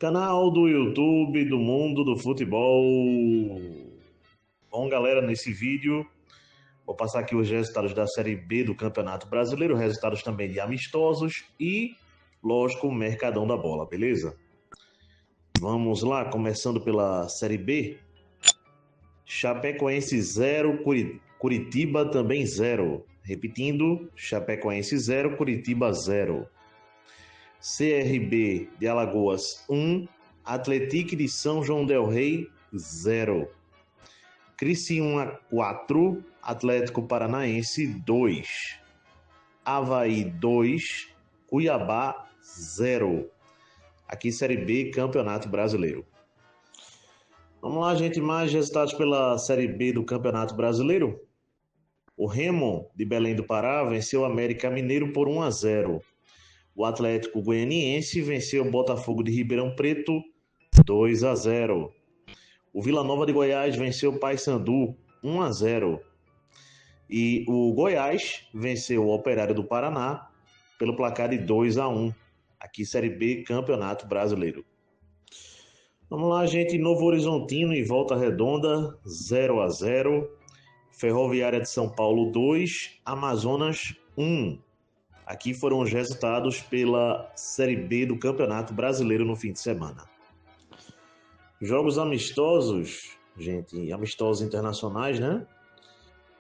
Canal do YouTube do Mundo do Futebol. Bom, galera, nesse vídeo vou passar aqui os resultados da Série B do Campeonato Brasileiro, resultados também de amistosos e, lógico, o Mercadão da Bola, beleza? Vamos lá, começando pela Série B. Chapecoense 0, Curitiba também 0. Repetindo, Chapecoense 0, Curitiba 0. CRB de Alagoas 1, Atlético de São João del Rei 0. Criciúma 4, Atlético Paranaense 2. Avaí 2, Cuiabá 0. Aqui Série B, Campeonato Brasileiro. Vamos lá, gente, mais resultados pela Série B do Campeonato Brasileiro. O Remo de Belém do Pará venceu o América Mineiro por 1-0. O Atlético Goianiense venceu o Botafogo de Ribeirão Preto 2-0. O Vila Nova de Goiás venceu o Paysandu 1-0. E o Goiás venceu o Operário do Paraná pelo placar de 2-1. Aqui Série B, Campeonato Brasileiro. Vamos lá, gente. Novo Horizontino e Volta Redonda 0-0. Ferroviária de São Paulo 2, Amazonas 1. Aqui foram os resultados pela Série B do Campeonato Brasileiro no fim de semana. Jogos amistosos, gente, amistosos internacionais, né?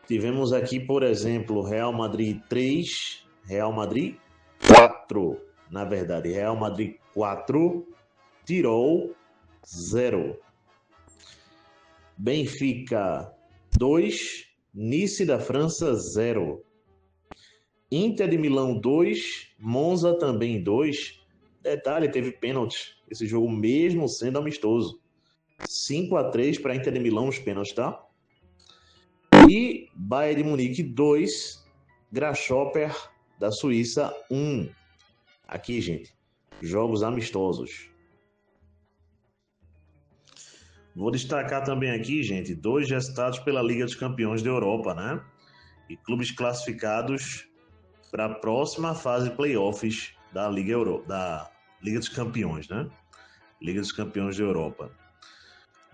Tivemos aqui, por exemplo, Real Madrid 3, Real Madrid 4. Na verdade, Real Madrid 4, Tirol 0. Benfica 2, Nice da França 0. Inter de Milão 2, Monza também 2. Detalhe, teve pênalti. Esse jogo mesmo sendo amistoso. 5-3 para Inter de Milão os pênaltis, tá? E Bayern de Munique 2, Grasshopper da Suíça 1. Aqui, gente, jogos amistosos. Vou destacar também aqui, gente, 2 resultados pela Liga dos Campeões da Europa, né? E clubes classificados para a próxima fase de playoffs da Liga dos Campeões, né? Liga dos Campeões da Europa.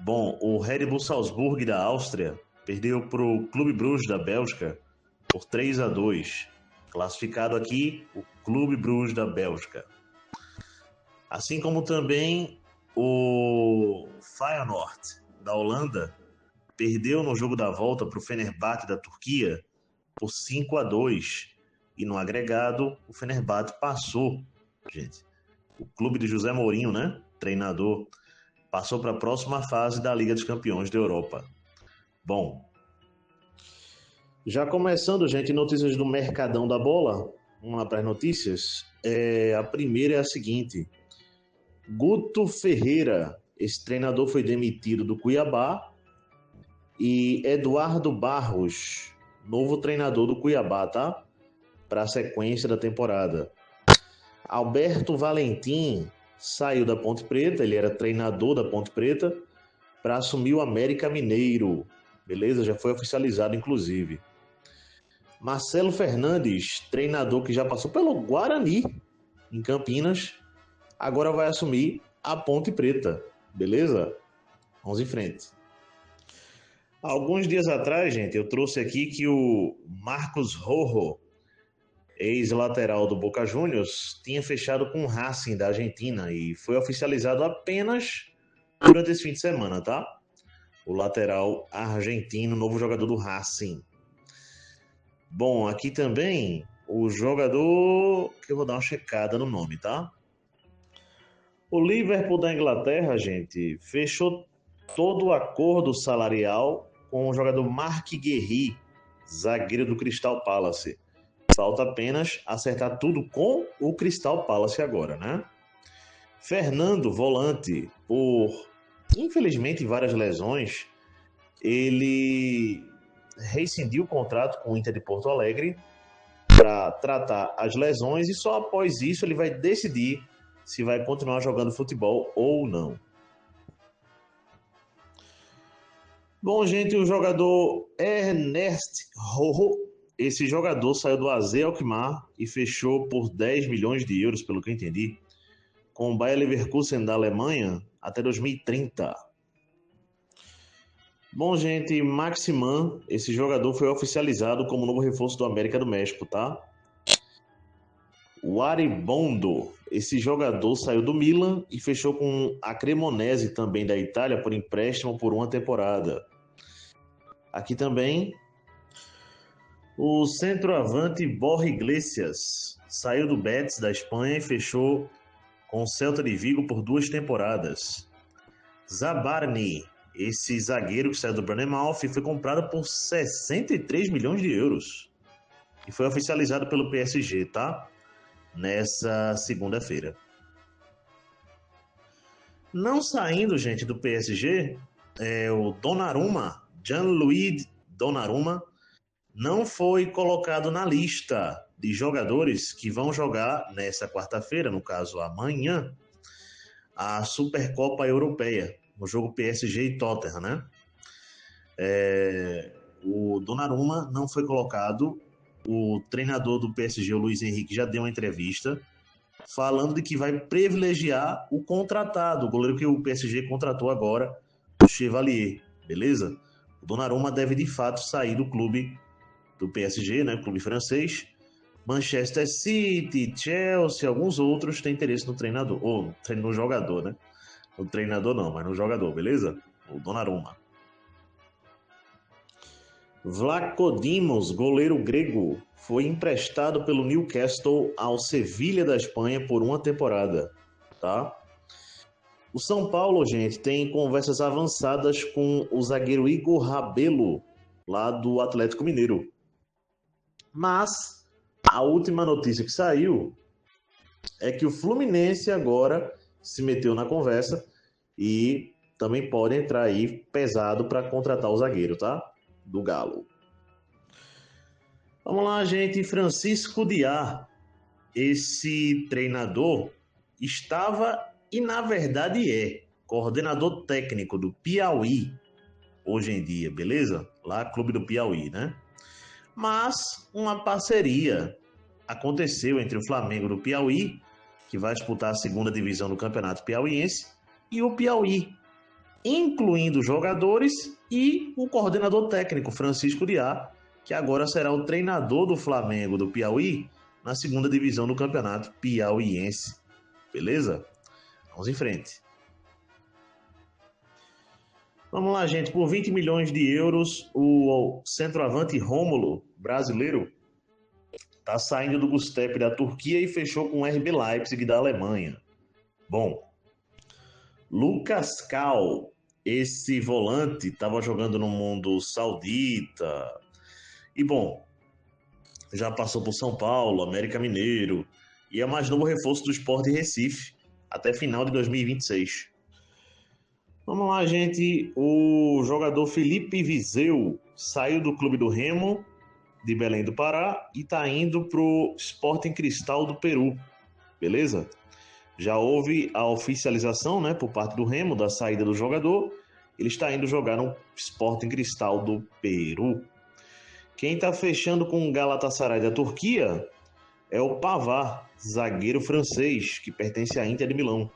Bom, o Red Bull Salzburg da Áustria perdeu para o Clube Bruges da Bélgica por 3-2. Classificado aqui, o Clube Bruges da Bélgica. Assim como também o Feyenoord da Holanda perdeu no jogo da volta para o Fenerbahçe da Turquia por 5-2. E no agregado, o Fenerbahçe passou, gente. O clube de José Mourinho, né? Treinador, passou para a próxima fase da Liga dos Campeões da Europa. Bom, já começando, gente, notícias do Mercadão da Bola. Vamos lá para as notícias. A primeira é a seguinte. Guto Ferreira, esse treinador foi demitido do Cuiabá. E Eduardo Barros, novo treinador do Cuiabá, tá? Para a sequência da temporada. Alberto Valentim saiu da Ponte Preta, ele era treinador da Ponte Preta, para assumir o América Mineiro. Beleza? Já foi oficializado, inclusive. Marcelo Fernandes, treinador que já passou pelo Guarani, em Campinas, agora vai assumir a Ponte Preta. Beleza? Vamos em frente. Alguns dias atrás, gente, eu trouxe aqui que o Marcos Rojo, ex-lateral do Boca Juniors, tinha fechado com o Racing da Argentina e foi oficializado apenas durante esse fim de semana, tá? O lateral argentino, novo jogador do Racing. Bom, aqui também o jogador, que eu vou dar uma checada no nome, tá? O Liverpool da Inglaterra, gente, fechou todo o acordo salarial com o jogador Marc Guéhi, zagueiro do Crystal Palace. Falta apenas acertar tudo com o Crystal Palace agora, né? Fernando, volante, por infelizmente várias lesões, ele rescindiu o contrato com o Inter de Porto Alegre para tratar as lesões e só após isso ele vai decidir se vai continuar jogando futebol ou não. Bom, gente, o jogador Ernest Rojo, esse jogador saiu do AZ Alkmaar e fechou por 10 milhões de euros, pelo que eu entendi, com o Bayer Leverkusen da Alemanha até 2030. Bom, gente, Maximan, esse jogador foi oficializado como novo reforço do América do México, tá? O Aribondo, esse jogador saiu do Milan e fechou com a Cremonese também da Itália por empréstimo por uma temporada. Aqui também, o centroavante Borja Iglesias saiu do Betis da Espanha e fechou com o Celta de Vigo por 2 temporadas. Zabarni, esse zagueiro que saiu do Bournemouth, foi comprado por 63 milhões de euros e foi oficializado pelo PSG, tá? Nessa segunda-feira. Não saindo, gente, do PSG, o Donnarumma, Gianluigi Donnarumma, não foi colocado na lista de jogadores que vão jogar nessa quarta-feira, no caso amanhã, a Supercopa Europeia, no jogo PSG e Tottenham, né? O Donnarumma não foi colocado. O treinador do PSG, o Luiz Henrique, já deu uma entrevista falando de que vai privilegiar o contratado, o goleiro que o PSG contratou agora, o Chevalier, beleza? O Donnarumma deve de fato sair do clube do PSG, né, clube francês. Manchester City, Chelsea, alguns outros têm interesse no treinador, ou no jogador, né? No treinador não, mas no jogador, beleza? O Donnarumma. Vlaco Dimos, goleiro grego, foi emprestado pelo Newcastle ao Sevilha da Espanha por uma temporada, tá? O São Paulo, gente, tem conversas avançadas com o zagueiro Igor Rabelo, lá do Atlético Mineiro. Mas a última notícia que saiu é que o Fluminense agora se meteu na conversa e também pode entrar aí pesado para contratar o zagueiro, tá? Do Galo. Vamos lá, gente. Francisco Diá, esse treinador, estava e na verdade é coordenador técnico do Piauí hoje em dia, beleza? Lá, Clube do Piauí, né? Mas uma parceria aconteceu entre o Flamengo do Piauí, que vai disputar a segunda divisão do Campeonato Piauiense, e o Piauí, incluindo jogadores e o coordenador técnico, Francisco Diá, que agora será o treinador do Flamengo do Piauí na segunda divisão do Campeonato Piauiense. Beleza? Vamos em frente. Vamos lá, gente. Por 20 milhões de euros, o centroavante Rômulo, brasileiro, está saindo do Gustep da Turquia e fechou com o RB Leipzig da Alemanha. Bom, Lucas Cal, esse volante, estava jogando no mundo saudita. E bom, já passou por São Paulo, América Mineiro e é mais novo reforço do Sport Recife até final de 2026. Vamos lá, gente. O jogador Felipe Viseu saiu do clube do Remo de Belém do Pará e está indo para o Sporting Cristal do Peru, beleza? Já houve a oficialização, né, por parte do Remo da saída do jogador. Ele está indo jogar no Sporting Cristal do Peru. Quem está fechando com o Galatasaray da Turquia é o Pavard, zagueiro francês, que pertence à Inter de Milão.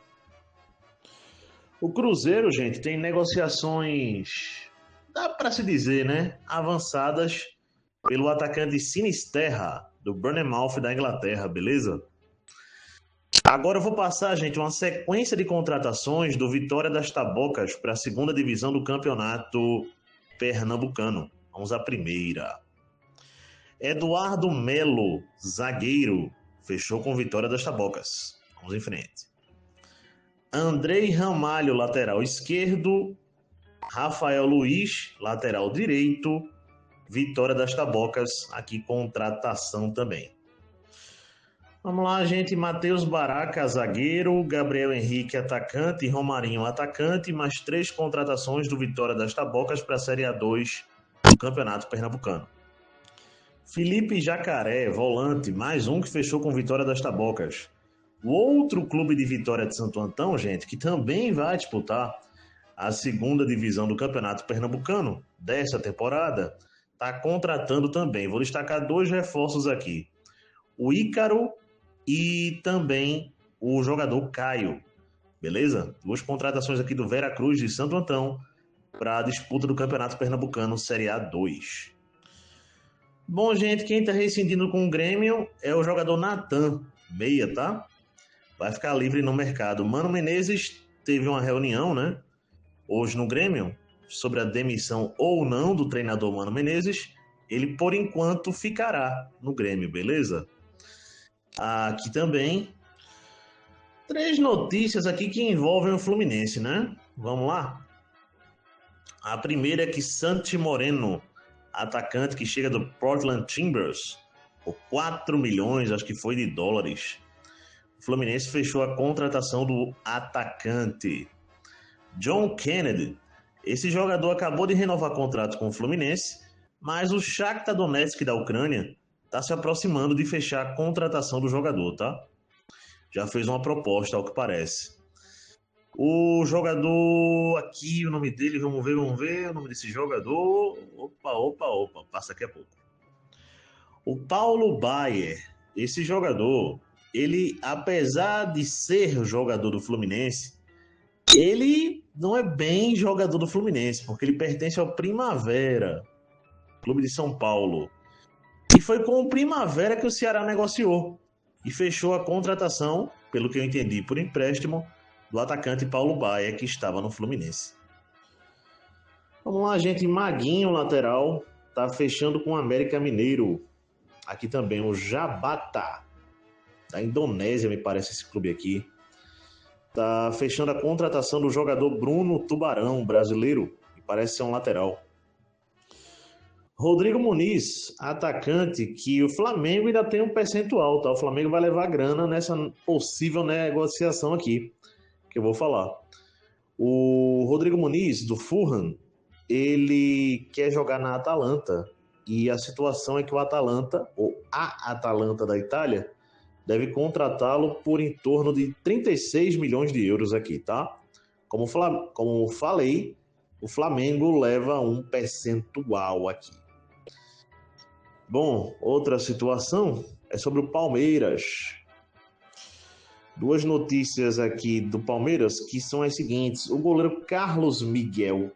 O Cruzeiro, gente, tem negociações, dá para se dizer, né, avançadas pelo atacante Sinisterra, do Bournemouth da Inglaterra, beleza? Agora eu vou passar, gente, uma sequência de contratações do Vitória das Tabocas para a segunda divisão do campeonato pernambucano. Vamos à primeira. Eduardo Melo, zagueiro, fechou com Vitória das Tabocas. Vamos em frente. Andrei Ramalho, lateral esquerdo. Rafael Luiz, lateral direito. Vitória das Tabocas, aqui contratação também. Vamos lá, gente. Matheus Baraca, zagueiro. Gabriel Henrique, atacante. Romarinho, atacante. Mais 3 contratações do Vitória das Tabocas para a Série A2 do Campeonato Pernambucano. Felipe Jacaré, volante. Mais um que fechou com Vitória das Tabocas. O outro clube de Vitória de Santo Antão, gente, que também vai disputar a segunda divisão do Campeonato Pernambucano dessa temporada, está contratando também. Vou destacar 2 reforços aqui. O Ícaro e também o jogador Caio, beleza? 2 contratações aqui do Veracruz de Santo Antão para a disputa do Campeonato Pernambucano Série A2. Bom, gente, quem está rescindindo com o Grêmio é o jogador Natan, meia, tá? Vai ficar livre no mercado. Mano Menezes teve uma reunião, né, hoje no Grêmio, sobre a demissão ou não do treinador Mano Menezes. Ele, por enquanto, ficará no Grêmio, beleza? Aqui também 3 notícias aqui que envolvem o Fluminense, né? Vamos lá? A primeira é que Santi Moreno, atacante que chega do Portland Timbers, por 4 milhões, acho que foi de dólares. O Fluminense fechou a contratação do atacante. John Kennedy, esse jogador acabou de renovar contrato com o Fluminense, mas o Shakhtar Donetsk da Ucrânia está se aproximando de fechar a contratação do jogador, tá? Já fez uma proposta, ao que parece. O jogador aqui, o nome dele, vamos ver o nome desse jogador. Opa, passa daqui a pouco. O Paulo Baier, esse jogador, ele, apesar de ser jogador do Fluminense, ele não é bem jogador do Fluminense, porque ele pertence ao Primavera, clube de São Paulo. E foi com o Primavera que o Ceará negociou e fechou a contratação, pelo que eu entendi, por empréstimo, do atacante Paulo Baia, que estava no Fluminense. Vamos lá, gente. Maguinho, lateral, tá fechando com o América Mineiro. Aqui também o Jabata, da Indonésia, me parece esse clube aqui. Tá fechando a contratação do jogador Bruno Tubarão, brasileiro, que parece ser um lateral. Rodrigo Muniz, atacante, que o Flamengo ainda tem um percentual, tá? O Flamengo vai levar grana nessa possível negociação aqui, que eu vou falar. O Rodrigo Muniz, do Fulham, ele quer jogar na Atalanta, e a situação é que o Atalanta, ou a Atalanta da Itália, deve contratá-lo por em torno de 36 milhões de euros aqui, tá? Como falei, o Flamengo leva um percentual aqui. Bom, outra situação é sobre o Palmeiras. 2 notícias aqui do Palmeiras que são as seguintes. O goleiro Carlos Miguel,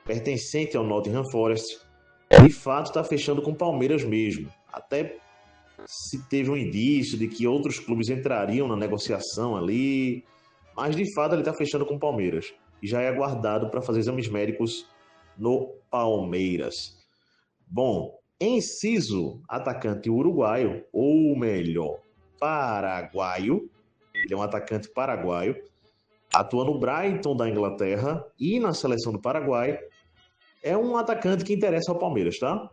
pertencente ao Nottingham Forest, de fato está fechando com o Palmeiras mesmo. Até se teve um indício de que outros clubes entrariam na negociação ali, mas de fato ele está fechando com o Palmeiras e já é aguardado para fazer exames médicos no Palmeiras. Bom, Enciso, atacante uruguaio, ou melhor, paraguaio, ele é um atacante paraguaio, atua no Brighton da Inglaterra e na seleção do Paraguai. É um atacante que interessa ao Palmeiras, tá?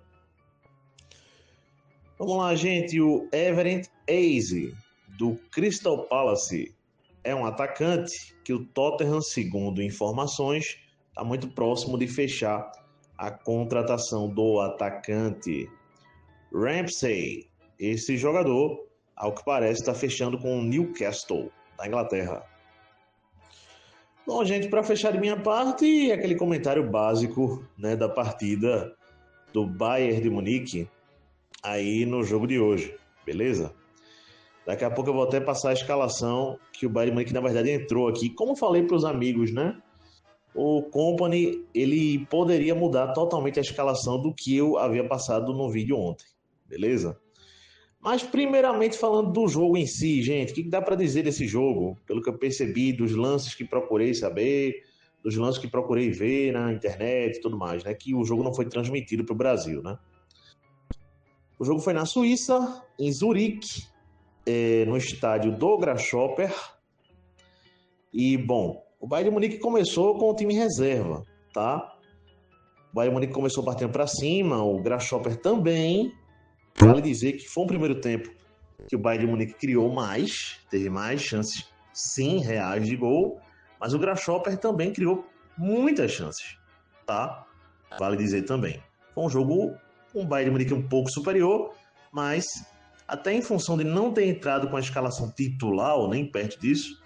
Vamos lá, gente. O Everett Eze, do Crystal Palace, é um atacante que o Tottenham, segundo informações, está muito próximo de fechar a contratação do atacante. Ramsey, esse jogador, ao que parece, está fechando com o Newcastle, da Inglaterra. Bom, gente, para fechar de minha parte, aquele comentário básico, né, da partida do Bayern de Munique aí no jogo de hoje, beleza? Daqui a pouco eu vou até passar a escalação que o Bayern de Munique, na verdade, entrou aqui. Como falei para os amigos, né? O Kompany, ele poderia mudar totalmente a escalação do que eu havia passado no vídeo ontem, beleza? Mas primeiramente falando do jogo em si, gente, o que dá para dizer desse jogo? Pelo que eu percebi, dos lances que procurei saber, dos lances que procurei ver na internet e tudo mais, né? Que o jogo não foi transmitido para o Brasil, né? O jogo foi na Suíça, em Zurique, no estádio do Grasshopper. E, bom, o Bayern de Munique começou com o time reserva, tá? O Bayern de Munique começou partindo para cima, o Grasshopper também. Vale dizer que foi um primeiro tempo que o Bayern de Munique criou mais, teve mais chances, sim, reais de gol, mas o Grasshopper também criou muitas chances, tá? Vale dizer também. Foi um jogo com o Bayern de Munique um pouco superior, mas até em função de não ter entrado com a escalação titular, ou nem perto disso,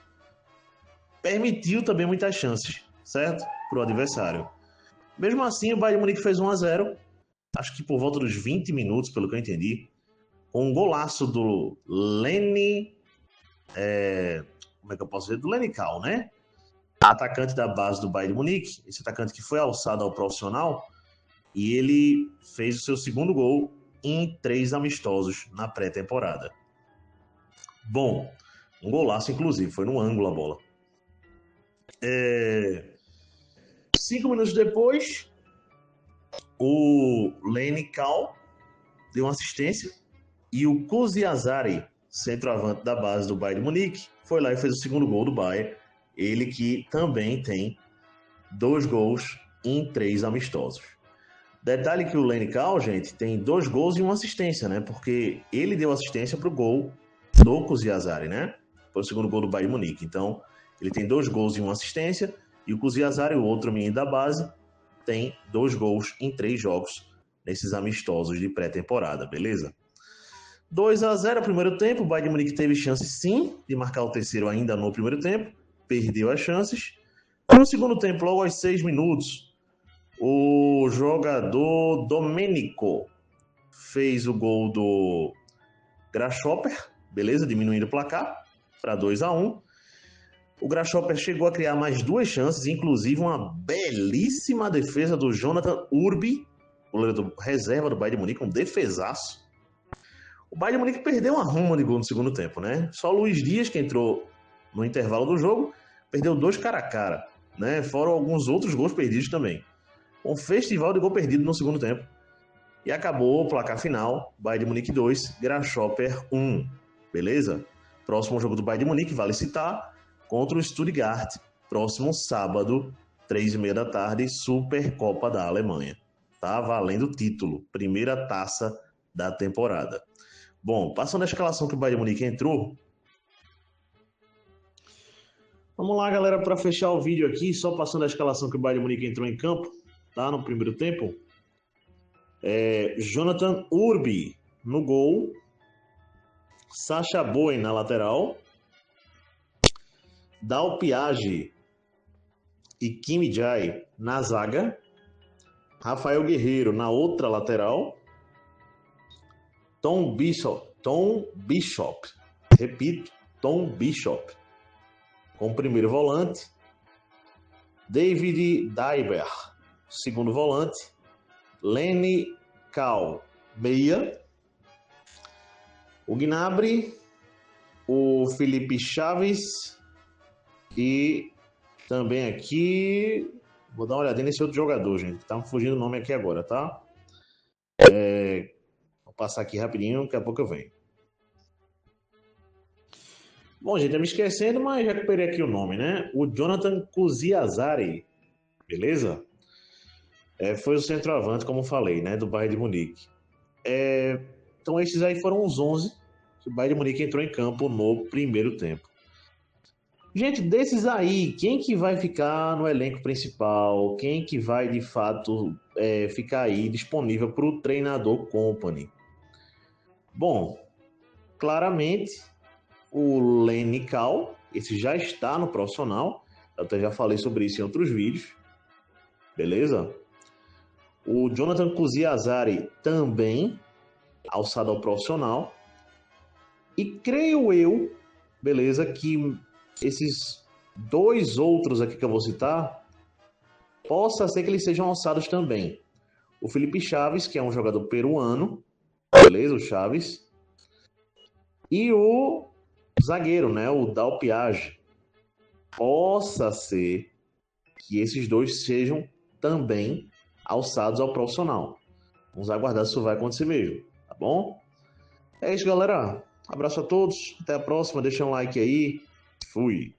permitiu também muitas chances, certo? Para o adversário. Mesmo assim, o Bayern de Munique fez 1-0, acho que por volta dos 20 minutos, pelo que eu entendi, com um golaço do Lenny como é que eu posso dizer? Do Lenical, né? Atacante da base do Bayern de Munique, esse atacante que foi alçado ao profissional, e ele fez o seu segundo gol em 3 amistosos na pré-temporada. Bom, um golaço, inclusive, foi no ângulo a bola. 5 minutos depois, o Lenical deu uma assistência e o Kuziazari, centroavante da base do Bayern de Munique, foi lá e fez o segundo gol do Bayern. Ele que também tem 2 gols em 3 amistosos. Detalhe que o Lenical, gente, tem 2 gols e uma assistência, né? Porque ele deu assistência para o gol do Kuziazari, né? Foi o segundo gol do Bayern de Munique. Então, ele tem 2 gols e uma assistência. E o Kuziazari, o outro menino da base, tem 2 gols em 3 jogos nesses amistosos de pré-temporada, beleza? 2-0 primeiro tempo, o Bayern de Munique teve chance sim de marcar o terceiro ainda no primeiro tempo, perdeu as chances. No segundo tempo, logo aos 6 minutos, o jogador Domenico fez o gol do Grasshopper, beleza? Diminuindo o placar para 2-1. O Grasshopper chegou a criar mais 2 chances, inclusive uma belíssima defesa do Jonathan Urbi, goleiro do reserva do Bayern de Munique, um defesaço. O Bayern de Munique perdeu uma ruma de gol no segundo tempo, né? Só o Luiz Dias, que entrou no intervalo do jogo, perdeu 2 cara a cara, né? Fora alguns outros gols perdidos também. Um festival de gol perdido no segundo tempo. E acabou o placar final, Bayern de Munique 2, Grasshopper 1. Beleza? Próximo jogo do Bayern de Munique, vale citar, contra o Stuttgart, próximo sábado, 3h30 da tarde, Supercopa da Alemanha. Tá valendo o título, primeira taça da temporada. Bom, passando a escalação que o Bayern de Munique entrou. Vamos lá, galera, para fechar o vídeo aqui, só passando a escalação que o Bayern de Munique entrou em campo, tá? No primeiro tempo. Jonathan Urbi no gol. Sacha Boey na lateral. Dal Piage e Kim Jai na zaga. Rafael Guerreiro na outra lateral. Tom Bishop, repito, Tom Bishop, como primeiro volante. David Daiber, segundo volante. Lenny Cal, meia. O Gnabry, o Felipe Chaves e também aqui, vou dar uma olhadinha nesse outro jogador, gente, tá me fugindo o nome aqui agora, tá? Vou passar aqui rapidinho, daqui a pouco eu venho. Bom, gente, eu me esquecendo, mas já recuperei aqui o nome, né? O Jonathan Kuziazari, beleza? Foi o centroavante, como falei, né? Do Bayern de Munique. Então esses aí foram os 11 que o Bayern de Munique entrou em campo no primeiro tempo. Gente, desses aí, quem que vai ficar no elenco principal? Quem que vai, de fato, ficar aí disponível para o treinador Kompany? Bom, claramente, o Lenical, esse já está no profissional. Eu até já falei sobre isso em outros vídeos. Beleza? O Jonathan Kuziazari também, alçado ao profissional. E creio eu, beleza, que esses 2 outros aqui que eu vou citar, possa ser que eles sejam alçados também. O Felipe Chaves, que é um jogador peruano, beleza, o Chaves. E o zagueiro, né, o Dal Piage. Possa ser que esses 2 sejam também alçados ao profissional. Vamos aguardar se isso vai acontecer mesmo, tá bom? É isso, galera. Abraço a todos. Até a próxima. Deixa um like aí. Fui.